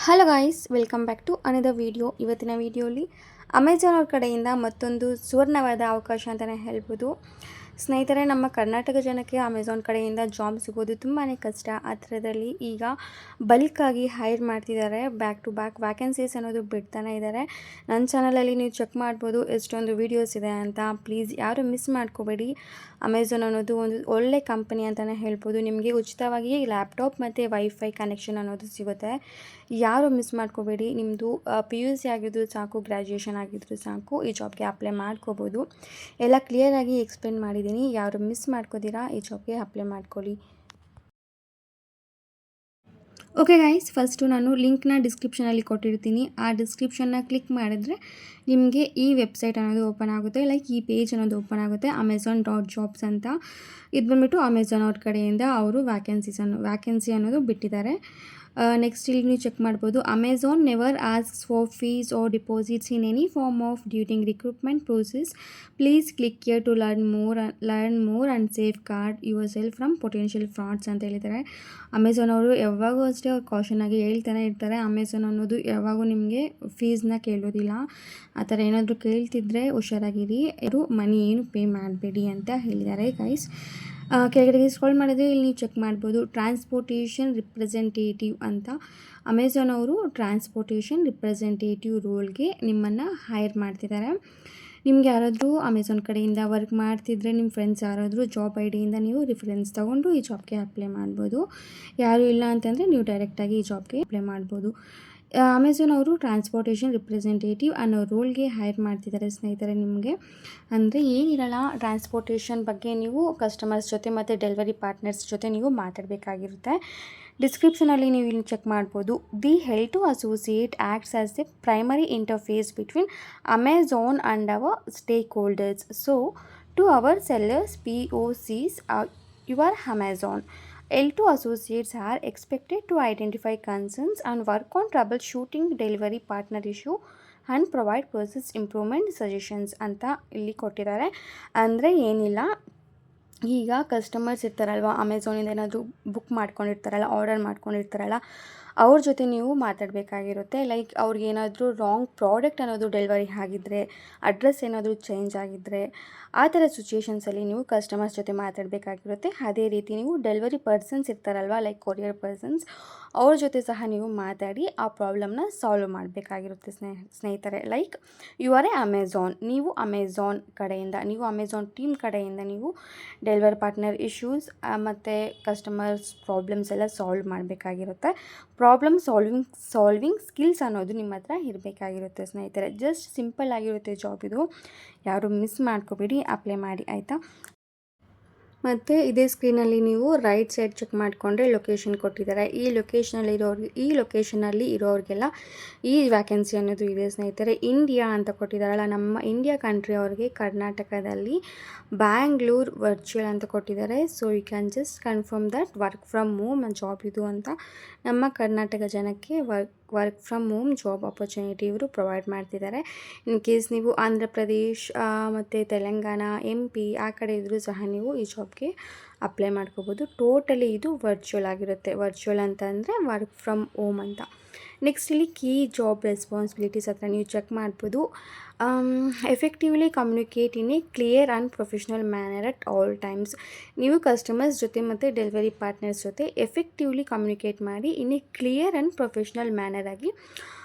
Hello guys, welcome back to another video. ಇವತ್ತಿನ ವಿಡಿಯೋಲಿ Amazon ಅವ್ರ ಕಡೆಯಿಂದ ಮತ್ತೊಂದು ಸುವರ್ಣವಾದ ಅವಕಾಶ ಅಂತಲೇ ಹೇಳ್ಬೋದು. ಸ್ನೇಹಿತರೆ, ನಮ್ಮ ಕರ್ನಾಟಕ ಜನಕ್ಕೆ ಅಮೆಜಾನ್ ಕಡೆಯಿಂದ ಜಾಬ್ ಸಿಗೋದು ತುಂಬಾ ಕಷ್ಟ. ಆ ಥರದಲ್ಲಿ ಈಗ ಬಲ್ಕಾಗಿ ಹೈರ್ ಮಾಡ್ತಿದ್ದಾರೆ. ಬ್ಯಾಕ್ ಟು ಬ್ಯಾಕ್ ವ್ಯಾಕೆನ್ಸೀಸ್ ಅನ್ನೋದು ಬಿಡ್ತಾನೆ ಇದ್ದಾರೆ. ನನ್ನ ಚಾನಲಲ್ಲಿ ನೀವು ಚೆಕ್ ಮಾಡ್ಬೋದು ಎಷ್ಟೊಂದು ವೀಡಿಯೋಸ್ ಇದೆ ಅಂತ. ಪ್ಲೀಸ್ ಯಾರು ಮಿಸ್ ಮಾಡ್ಕೋಬೇಡಿ. ಅಮೆಜಾನ್ ಅನ್ನೋದು ಒಂದು ಒಳ್ಳೆ ಕಂಪನಿ ಅಂತಲೇ ಹೇಳ್ಬೋದು. ನಿಮಗೆ ಉಚಿತವಾಗಿ ಲ್ಯಾಪ್ಟಾಪ್ ಮತ್ತು ವೈಫೈ ಕನೆಕ್ಷನ್ ಅನ್ನೋದು ಸಿಗುತ್ತೆ. ಯಾರು ಮಿಸ್ ಮಾಡ್ಕೋಬೇಡಿ. ನಿಮ್ಮದು PUC ಆಗಿದ್ರು ಸಾಕು, ಗ್ರ್ಯಾಜುಯೇಷನ್ ಆಗಿದ್ರು ಸಾಕು, ಈ ಜಾಬ್ಗೆ ಅಪ್ಲೈ ಮಾಡ್ಕೋಬೋದು. ಎಲ್ಲ ಕ್ಲಿಯರಾಗಿ ಎಕ್ಸ್ಪ್ಲೇನ್ ಮಾಡಿದ್ದೀನಿ. ಯಾರು ಮಿಸ್ ಮಾಡ್ಕೋದಿರಾ ಈ ಜಾಬ್ಗೆ ಅಪ್ಲೈ ಮಾಡ್ಕೊಳ್ಳಿ. ಓಕೆ ಗೈಸ್, ಫಸ್ಟು ನಾನು ಲಿಂಕ್ನ ಡಿಸ್ಕ್ರಿಪ್ಷನಲ್ಲಿ ಕೊಟ್ಟಿರ್ತೀನಿ. ಆ ಡಿಸ್ಕ್ರಿಪ್ಷನ್ನ ಕ್ಲಿಕ್ ಮಾಡಿದ್ರೆ ನಿಮಗೆ ಈ ವೆಬ್ಸೈಟ್ ಅನ್ನೋದು ಓಪನ್ ಆಗುತ್ತೆ. ಲೈಕ್ ಈ ಪೇಜ್ ಅನ್ನೋದು ಓಪನ್ ಆಗುತ್ತೆ. amazon.jobs ಅಂತ. ಇದು ಬಂದುಬಿಟ್ಟು ಅಮೆಜಾನ್ ಅವ್ರ ಕಡೆಯಿಂದ ಅವರು ವ್ಯಾಕೆನ್ಸಿ ಅನ್ನೋದು ಬಿಟ್ಟಿದ್ದಾರೆ. ನೆಕ್ಸ್ಟ್ ಇಲ್ಲಿ ನೀವು ಚೆಕ್ ಮಾಡ್ಬೋದು. Amazon never asks for fees or deposits in any form of during recruitment process. Please click here to learn more and safeguard yourself from potential frauds ಅಂತ ಹೇಳಿದ್ದಾರೆ. Amazon ಅವರು ಯಾವಾಗೂ ಅಷ್ಟೇ ಅವ್ರು caution ಆಗಿ ಹೇಳ್ತಾನೆ ಇರ್ತಾರೆ. ಅಮೆಜಾನ್ ಅನ್ನೋದು ಯಾವಾಗೂ ನಿಮಗೆ ಫೀಸ್ನ ಕೇಳೋದಿಲ್ಲ. ಆ ಥರ ಏನಾದರೂ ಕೇಳ್ತಿದ್ರೆ ಹುಷಾರಾಗಿರಿ. ಮನಿ ಏನು ಪೇ ಮಾಡಬೇಡಿ ಅಂತ ಹೇಳಿದ್ದಾರೆ ಗೈಸ್. ಕೆಳಗಡೆ ಸ್ಕ್ರಾಲ್ ಮಾಡಿದ್ರೆ ಇಲ್ಲಿ ನೀವು ಚೆಕ್ ಮಾಡ್ಬೋದು ಟ್ರಾನ್ಸ್ಪೋರ್ಟೇಷನ್ ರಿಪ್ರೆಸೆಂಟೇಟಿವ್ ಅಂತ. ಅಮೆಜಾನ್ ಅವರು ಟ್ರಾನ್ಸ್ಪೋರ್ಟೇಷನ್ ರಿಪ್ರೆಸೆಂಟೇಟಿವ್ ರೋಲ್ಗೆ ನಿಮ್ಮನ್ನು ಹೈರ್ ಮಾಡ್ತಿದ್ದಾರೆ. ನಿಮ್ಗೆ ಯಾರಾದರೂ ಅಮೆಜಾನ್ ಕಡೆಯಿಂದ ವರ್ಕ್ ಮಾಡ್ತಿದ್ರೆ ನಿಮ್ಮ ಫ್ರೆಂಡ್ಸ್ ಯಾರಾದರೂ ಜಾಬ್ ಐಡಿಯಿಂದ ನೀವು ರಿಫರೆನ್ಸ್ ತೊಗೊಂಡು ಈ ಜಾಬ್ಗೆ ಅಪ್ಲೈ ಮಾಡ್ಬೋದು. ಯಾರೂ ಇಲ್ಲ ಅಂತಂದರೆ ನೀವು ಡೈರೆಕ್ಟಾಗಿ ಈ ಜಾಬ್ಗೆ ಅಪ್ಲೈ ಮಾಡ್ಬೋದು. ಅಮೆಜಾನ್ ಅವರು ಟ್ರಾನ್ಸ್ಪೋರ್ಟೇಷನ್ ರಿಪ್ರೆಸೆಂಟೇಟಿವ್ ಅನ್ನೋ ರೋಲ್ಗೆ ಹೈರ್ ಮಾಡ್ತಿದ್ದಾರೆ ಸ್ನೇಹಿತರೆ. ನಿಮಗೆ ಅಂದರೆ ಏನಿರಲ್ಲ, ಟ್ರಾನ್ಸ್ಪೋರ್ಟೇಷನ್ ಬಗ್ಗೆ ನೀವು ಕಸ್ಟಮರ್ಸ್ ಜೊತೆ ಮತ್ತು ಡೆಲಿವರಿ ಪಾರ್ಟ್ನರ್ಸ್ ಜೊತೆ ನೀವು ಮಾತಾಡಬೇಕಾಗಿರುತ್ತೆ. ಡಿಸ್ಕ್ರಿಪ್ಷನಲ್ಲಿ ನೀವು ಇಲ್ಲಿ ಚೆಕ್ ಮಾಡ್ಬೋದು. The help to associate acts as a primary interface between Amazon and our stakeholders. So to our sellers POCs your Amazon. L2 associates are expected to identify concerns and work on troubleshooting delivery partner issue and provide process improvement suggestions ಅಂತ ಇಲ್ಲಿ ಕೊಟ್ಟಿದ್ದಾರೆ. ಅಂದರೆ ಏನಿಲ್ಲ, ಈಗ customers ಇರ್ತಾರಲ್ವ, ಅಮೆಝಾನಿಂದ ಏನಾದರೂ book ಮಾಡ್ಕೊಂಡಿರ್ತಾರಲ್ಲ, order ಮಾಡ್ಕೊಂಡಿರ್ತಾರಲ್ಲ, ಅವ್ರ ಜೊತೆ ನೀವು ಮಾತಾಡಬೇಕಾಗಿರುತ್ತೆ. ಲೈಕ್ ಅವ್ರಿಗೇನಾದರೂ ರಾಂಗ್ ಪ್ರಾಡಕ್ಟ್ ಅನ್ನೋದು ಡೆಲಿವರಿ ಆಗಿದ್ದರೆ, ಅಡ್ರೆಸ್ ಏನಾದರೂ ಚೇಂಜ್ ಆಗಿದ್ದರೆ, ಆ ಥರ ಸಿಚುಯೇಷನ್ಸಲ್ಲಿ ನೀವು ಕಸ್ಟಮರ್ಸ್ ಜೊತೆ ಮಾತಾಡಬೇಕಾಗಿರುತ್ತೆ. ಅದೇ ರೀತಿ ನೀವು ಡೆಲಿವರಿ ಪರ್ಸನ್ಸ್ ಇರ್ತಾರಲ್ವ, ಲೈಕ್ ಕೊರಿಯರ್ ಪರ್ಸನ್ಸ್, ಅವ್ರ ಜೊತೆ ಸಹ ನೀವು ಮಾತಾಡಿ ಆ ಪ್ರಾಬ್ಲಮ್ನ ಸಾಲ್ವ್ ಮಾಡಬೇಕಾಗಿರುತ್ತೆ ಸ್ನೇಹಿತರೆ. Like you are a Amazon, ನೀವು ಅಮೆಝಾನ್ ಕಡೆಯಿಂದ, ನೀವು ಅಮೆಝಾನ್ ಟೀಮ್ ಕಡೆಯಿಂದ ನೀವು ಡೆಲಿವರಿ ಪಾರ್ಟ್ನರ್ ಇಶ್ಯೂಸ್ ಮತ್ತು ಕಸ್ಟಮರ್ಸ್ ಪ್ರಾಬ್ಲಮ್ಸ್ ಎಲ್ಲ ಸಾಲ್ವ್ ಮಾಡಬೇಕಾಗಿರುತ್ತೆ. ಪ್ರಾಬ್ಲಮ್ ಸಾಲ್ವಿಂಗ್ ಸ್ಕಿಲ್ಸ್ ಅನ್ನೋದು ನಿಮ್ಮ ಹತ್ರ ಇರಬೇಕಾಗಿರುತ್ತೆ ಸ್ನೇಹಿತರೆ. ಜಸ್ಟ್ ಸಿಂಪಲ್ ಆಗಿರುತ್ತೆ ಜಾಬ್ ಇದು. ಯಾರು ಮಿಸ್ ಮಾಡ್ಕೋಬೇಡಿ, ಅಪ್ಲೈ ಮಾಡಿ ಆಯಿತಾ. ಮತ್ತು ಇದೇ ಸ್ಕ್ರೀನಲ್ಲಿ ನೀವು ರೈಟ್ ಸೈಡ್ ಚೆಕ್ ಮಾಡಿಕೊಂಡ್ರೆ ಲೊಕೇಶನ್ ಕೊಟ್ಟಿದ್ದಾರೆ. ಈ ಲೊಕೇಶನಲ್ಲಿ ಇರೋರಿಗೆಲ್ಲ ಈ ವ್ಯಾಕೆನ್ಸಿ ಅನ್ನೋದು ಇದೆ ಸ್ನೇಹಿತರೆ. ಇಂಡಿಯಾ ಅಂತ ಕೊಟ್ಟಿದ್ದಾರಲ್ಲ, ನಮ್ಮ ಇಂಡಿಯಾ ಕಂಟ್ರಿ ಅವ್ರಿಗೆ ಕರ್ನಾಟಕದಲ್ಲಿ ಬ್ಯಾಂಗ್ಳೂರ್ ವರ್ಚುವಲ್ ಅಂತ ಕೊಟ್ಟಿದ್ದಾರೆ. So you can just confirm that work from home job ಇದು ಅಂತ. ನಮ್ಮ ಕರ್ನಾಟಕ ಜನಕ್ಕೆ work from home job opportunity ಇವರು ಪ್ರೊವೈಡ್ ಮಾಡ್ತಿದ್ದಾರೆ. ಇನ್ ಕೇಸ್ ನೀವು ಆಂಧ್ರ ಪ್ರದೇಶ್ ಮತ್ತು ತೆಲಂಗಾಣ, MP ಆ ಕಡೆ ಇದ್ದರೂ ಸಹ ನೀವು ಈ ಜಾಬ್ಗೆ ಅಪ್ಲೈ ಮಾಡ್ಕೋಬೋದು. ಟೋಟಲಿ ಇದು ವರ್ಚುವಲ್ ಆಗಿರುತ್ತೆ. ವರ್ಚುವಲ್ ಅಂತ ಅಂದರೆ ವರ್ಕ್ ಫ್ರಮ್ ಹೋಮ್ ಅಂತ. ನೆಕ್ಸ್ಟ್ ಇಲ್ಲಿ ಕೀ ಜಾಬ್ ರೆಸ್ಪಾನ್ಸಿಬಿಲಿಟೀಸ್ ಹತ್ರ ನೀವು ಚೆಕ್ ಮಾಡ್ಬೋದು. Effectively communicate in a clear and professional manner at all times. ನೀವು ಕಸ್ಟಮರ್ಸ್ ಜೊತೆ ಮತ್ತು ಡೆಲಿವರಿ ಪಾರ್ಟ್ನರ್ಸ್ ಜೊತೆ ಎಫೆಕ್ಟಿವ್ಲಿ ಕಮ್ಯುನಿಕೇಟ್ ಮಾಡಿ in a clear and professional manner ಆಗಿ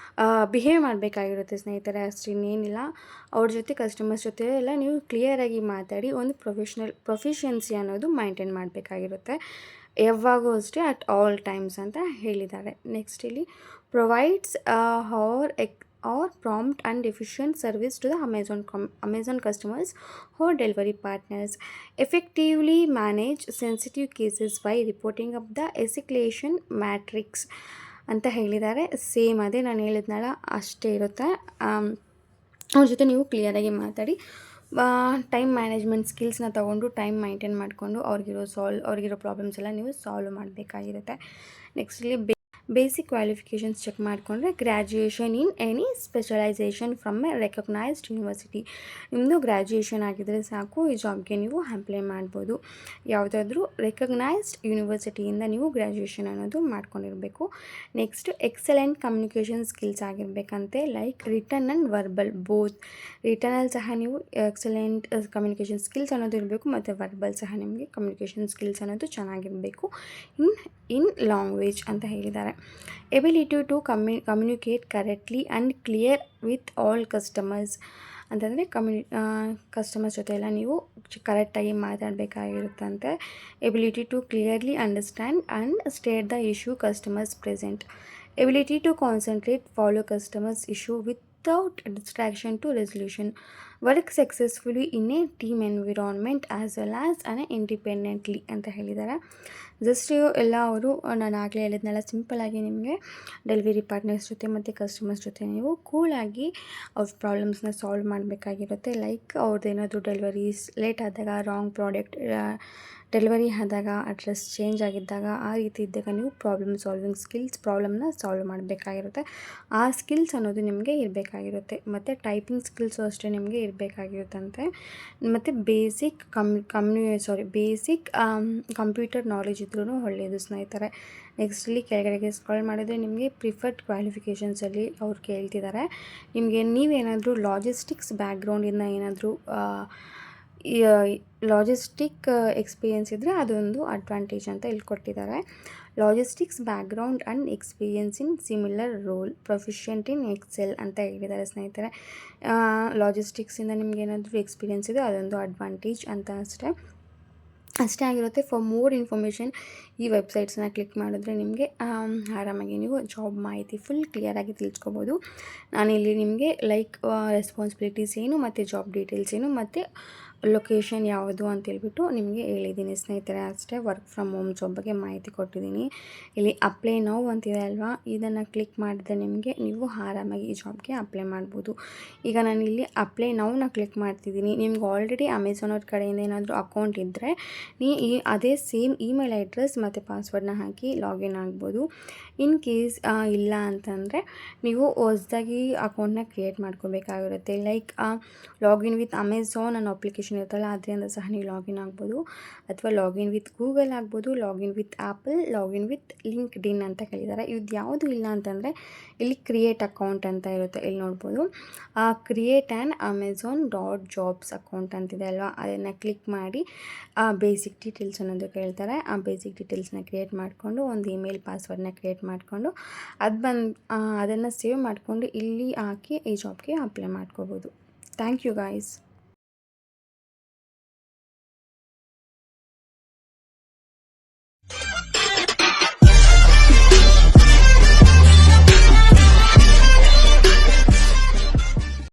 ಬಿಹೇವ್ ಮಾಡಬೇಕಾಗಿರುತ್ತೆ ಸ್ನೇಹಿತರೆ. ಅಷ್ಟೇನೇನಿಲ್ಲ, ಅವ್ರ ಜೊತೆ ಕಸ್ಟಮರ್ಸ್ ಜೊತೆ ಎಲ್ಲ ನೀವು ಕ್ಲಿಯರಾಗಿ ಮಾತಾಡಿ ಒಂದು ಪ್ರೊಫಿಷಿಯನ್ಸಿ ಅನ್ನೋದು ಮೈಂಟೈನ್ ಮಾಡಬೇಕಾಗಿರುತ್ತೆ ಯಾವಾಗೂ ಅಷ್ಟೇ, ಅಟ್ ಆಲ್ ಟೈಮ್ಸ್ ಅಂತ ಹೇಳಿದ್ದಾರೆ. ನೆಕ್ಸ್ಟ್ ಇಲ್ಲಿ provides or prompt and efficient service to the Amazon customers or delivery partners. Effectively manage sensitive cases by reporting up the escalation matrix ಅಂತ ಹೇಳಿದ್ದಾರೆ. ಸೇಮ್ ಅದೇ ನಾನು ಹೇಳಿದ್ನಲ್ಲ, ಅಷ್ಟೇ ಇರುತ್ತೆ. ಅವ್ರ ಜೊತೆ ನೀವು ಕ್ಲಿಯರಾಗಿ ಮಾತಾಡಿ ಟೈಮ್ ಮ್ಯಾನೇಜ್ಮೆಂಟ್ ಸ್ಕಿಲ್ಸ್ನ ತೊಗೊಂಡು ಟೈಮ್ ಮೈಂಟೈನ್ ಮಾಡಿಕೊಂಡು ಅವ್ರಿಗಿರೋ ಪ್ರಾಬ್ಲಮ್ಸ್ ಎಲ್ಲ ನೀವು ಸಾಲ್ವ್ ಮಾಡಬೇಕಾಗಿರುತ್ತೆ. ನೆಕ್ಸ್ಟ್ ಇಲ್ಲಿ ಬೇಸಿಕ್ ಕ್ವಾಲಿಫಿಕೇಷನ್ಸ್ ಚೆಕ್ ಮಾಡಿಕೊಂಡ್ರೆ graduation in any specialisation from A recognised university. ನಿಮ್ಮದು ಗ್ರ್ಯಾಜುಯೇಷನ್ ಆಗಿದ್ದರೆ ಸಾಕು, ಈ ಜಾಬ್ಗೆ ನೀವು ಅಪ್ಲೈ ಮಾಡ್ಬೋದು. ಯಾವುದಾದ್ರೂ ರೆಕಗ್ನೈಸ್ಡ್ ಯೂನಿವರ್ಸಿಟಿಯಿಂದ ನೀವು ಗ್ರ್ಯಾಜುಯೇಷನ್ ಅನ್ನೋದು ಮಾಡ್ಕೊಂಡಿರಬೇಕು. ನೆಕ್ಸ್ಟ್ ಎಕ್ಸಲೆಂಟ್ ಕಮ್ಯುನಿಕೇಷನ್ ಸ್ಕಿಲ್ಸ್ ಆಗಿರಬೇಕಂತೆ, like written and verbal both. ರಿಟರ್ನಲ್ಲಿ ಸಹ ನೀವು ಎಕ್ಸಲೆಂಟ್ ಕಮ್ಯುನಿಕೇಷನ್ ಸ್ಕಿಲ್ಸ್ ಅನ್ನೋದು ಇರಬೇಕು, ಮತ್ತು ವರ್ಬಲ್ ಸಹ ನಿಮಗೆ ಕಮ್ಯುನಿಕೇಷನ್ ಸ್ಕಿಲ್ಸ್ ಅನ್ನೋದು ಚೆನ್ನಾಗಿರಬೇಕು ಇನ್ ಲ್ಯಾಂಗ್ವೇಜ್ ಅಂತ ಹೇಳಿದ್ದಾರೆ. Ability to communicate correctly and clear with all customers ಅಂತಂದರೆ ಕಸ್ಟಮರ್ಸ್ ಜೊತೆ ಎಲ್ಲ ನೀವು ಕರೆಕ್ಟಾಗಿ ಮಾತಾಡಬೇಕಾಗಿರುತ್ತಂತೆ. Ability to clearly understand and state the issue customers present. Ability to concentrate follow customers issue without distraction to resolution. Work successfully in a team environment as well as independently ಅಂತ ಹೇಳಿದ್ದಾರೆ. Just ಎಲ್ಲ ಅವರು ನಾನು ಆಗಲೇ ಹೇಳಿದ್ನಲ್ಲ, ಸಿಂಪಲ್ಲಾಗಿ ನಿಮಗೆ delivery partners ಜೊತೆ ಮತ್ತು ಕಸ್ಟಮರ್ಸ್ ಜೊತೆ ನೀವು ಕೂಲಾಗಿ ಅವ್ರ ಪ್ರಾಬ್ಲಮ್ಸ್ನ ಸಾಲ್ವ್ ಮಾಡಬೇಕಾಗಿರುತ್ತೆ. ಲೈಕ್ ಅವ್ರದ್ದೇನಾದರೂ ಡೆಲಿವರೀಸ್ ಲೇಟ್ ಆದಾಗ, ರಾಂಗ್ ಪ್ರಾಡಕ್ಟ್ ಡೆಲಿವರಿ ಆದಾಗ, ಅಡ್ರೆಸ್ ಚೇಂಜ್ ಆಗಿದ್ದಾಗ, ಆ ರೀತಿ ಇದ್ದಾಗ ನೀವು ಪ್ರಾಬ್ಲಮ್ ಸಾಲ್ವಿಂಗ್ ಸ್ಕಿಲ್ಸ್, ಪ್ರಾಬ್ಲಮ್ನ ಸಾಲ್ವ್ ಮಾಡಬೇಕಾಗಿರುತ್ತೆ. ಆ ಸ್ಕಿಲ್ಸ್ ಅನ್ನೋದು ನಿಮಗೆ ಇರಬೇಕಾಗಿರುತ್ತೆ. ಮತ್ತು ಟೈಪಿಂಗ್ ಸ್ಕಿಲ್ಸು ಅಷ್ಟೇ ನಿಮಗೆ ಇರಬೇಕಾಗಿರುತ್ತಂತೆ. ಮತ್ತು ಬೇಸಿಕ್ ಬೇಸಿಕ್ ಕಂಪ್ಯೂಟರ್ ನಾಲೆಜ್ ಇದ್ರೂ ಒಳ್ಳೆಯದು ಸ್ನೇಹಿತರೆ. ನೆಕ್ಸ್ಟಲ್ಲಿ ಕೆಳಗಡೆಗೆ ಸ್ಕ್ರಾಲ್ ಮಾಡಿದರೆ ನಿಮಗೆ ಪ್ರಿಫರ್ಡ್ ಕ್ವಾಲಿಫಿಕೇಷನ್ಸಲ್ಲಿ ಅವ್ರು ಕೇಳ್ತಿದ್ದಾರೆ. ನೀವೇನಾದರೂ ಲಾಜಿಸ್ಟಿಕ್ಸ್ ಬ್ಯಾಕ್ಗ್ರೌಂಡಿಂದ ಏನಾದರೂ ಲಾಜಿಸ್ಟಿಕ್ ಎಕ್ಸ್ಪೀರಿಯೆನ್ಸ್ ಇದ್ದರೆ ಅದೊಂದು ಅಡ್ವಾಂಟೇಜ್ ಅಂತ ಇಲ್ಲಿ ಕೊಟ್ಟಿದ್ದಾರೆ. Logistics background and experience in similar role, proficient in Excel ಅಂತ ಹೇಳಿದ್ದಾರೆ ಸ್ನೇಹಿತರೆ. ಲಾಜಿಸ್ಟಿಕ್ಸಿಂದ ನಿಮ್ಗೆ ಏನಾದರೂ ಎಕ್ಸ್ಪೀರಿಯೆನ್ಸ್ ಇದೆ ಅದೊಂದು ಅಡ್ವಾಂಟೇಜ್ ಅಂತ ಅಷ್ಟೇ ಆಗಿರುತ್ತೆ. ಫಾರ್ ಮೋರ್ ಇನ್ಫಾರ್ಮೇಷನ್ ಈ ವೆಬ್ಸೈಟ್ಸ್ನ ಕ್ಲಿಕ್ ಮಾಡಿದ್ರೆ ನಿಮಗೆ ಆರಾಮಾಗಿ ನೀವು ಜಾಬ್ ಮಾಹಿತಿ ಫುಲ್ ಕ್ಲಿಯರಾಗಿ ತಿಳ್ಸ್ಕೊಬೋದು. ನಾನಿಲ್ಲಿ ನಿಮಗೆ ಲೈಕ್ ರೆಸ್ಪಾನ್ಸಿಬಿಲಿಟೀಸ್ ಏನು, ಮತ್ತು ಜಾಬ್ ಡೀಟೇಲ್ಸ್ ಏನು, ಮತ್ತು ಲೊಕೇಶನ್ ಯಾವುದು ಅಂತೇಳ್ಬಿಟ್ಟು ನಿಮಗೆ ಹೇಳಿದ್ದೀನಿ ಸ್ನೇಹಿತರೆ. ಅಷ್ಟೇ ವರ್ಕ್ ಫ್ರಮ್ ಹೋಮ್ ಜಾಬ್ ಬಗ್ಗೆ ಮಾಹಿತಿ ಕೊಟ್ಟಿದ್ದೀನಿ. ಇಲ್ಲಿ ಅಪ್ಲೈ ನೌ ಅಂತಿದೆ ಅಲ್ವಾ, ಇದನ್ನು ಕ್ಲಿಕ್ ಮಾಡಿದ್ರೆ ನೀವು ಆರಾಮಾಗಿ ಈ ಜಾಬ್ಗೆ ಅಪ್ಲೈ ಮಾಡ್ಬೋದು. ಈಗ ನಾನು ಇಲ್ಲಿ ಅಪ್ಲೈ ನೌನ ಕ್ಲಿಕ್ ಮಾಡ್ತಿದ್ದೀನಿ. ನಿಮ್ಗೆ ಆಲ್ರೆಡಿ ಅಮೆಝಾನ್ ಅವ್ರ ಕಡೆಯಿಂದ ಏನಾದರೂ ಅಕೌಂಟ್ ಇದ್ದರೆ ಅದೇ ಸೇಮ್ ಇಮೇಲ್ ಅಡ್ರೆಸ್ ಮತ್ತು ಪಾಸ್ವರ್ಡ್ನ ಹಾಕಿ ಲಾಗಿನ್ ಆಗ್ಬೋದು. ಇನ್ ಕೇಸ್ ಇಲ್ಲ ಅಂತಂದರೆ ನೀವು ಹೊಸದಾಗಿ ಅಕೌಂಟ್ನ ಕ್ರಿಯೇಟ್ ಮಾಡ್ಕೋಬೇಕಾಗಿರುತ್ತೆ. ಲೈಕ್ ಲಾಗಿನ್ ವಿತ್ ಅಮೆಝಾನ್ ಅನ್ನೋ ಅಪ್ಲಿಕೇಶನ್ ಇರುತ್ತಲ್ಲ, ಅದರಿಂದ ಸಹ ನೀವು ಲಾಗಿನ್ ಆಗ್ಬೋದು, ಅಥವಾ ಲಾಗಿನ್ ವಿತ್ ಗೂಗಲ್ ಆಗ್ಬೋದು, login with Apple, login with LinkedIn ಅಂತ ಕೇಳಿದ್ದಾರೆ. ಇದು ಯಾವುದು ಇಲ್ಲ ಅಂತಂದರೆ ಇಲ್ಲಿ ಕ್ರಿಯೇಟ್ ಅಕೌಂಟ್ ಅಂತ ಇರುತ್ತೆ, ಇಲ್ಲಿ ನೋಡ್ಬೋದು. ಕ್ರಿಯೇಟ್ ಆ್ಯನ್ amazon.jobs ಅಕೌಂಟ್ ಅಂತಿದೆ ಅಲ್ವಾ, ಅದನ್ನು ಕ್ಲಿಕ್ ಮಾಡಿ ಬೇಸಿಕ್ ಡೀಟೇಲ್ಸ್ ಅನ್ನೋದು ಕೇಳ್ತಾರೆ. ಆ ಬೇಸಿಕ್ ಡೀಟೇಲ್ಸ್ನ ಕ್ರಿಯೇಟ್ ಮಾಡಿಕೊಂಡು ಒಂದು ಇಮೇಲ್ ಪಾಸ್ವರ್ಡ್ನ ಕ್ರಿಯೇಟ್ ಮಾಡಿಕೊಂಡು ಅದನ್ನು ಸೇವ್ ಮಾಡಿಕೊಂಡು ಇಲ್ಲಿ ಹಾಕಿ ಈ ಜಾಬ್ಗೆ ಅಪ್ಲೈ ಮಾಡ್ಕೋಬೋದು. Thank you guys.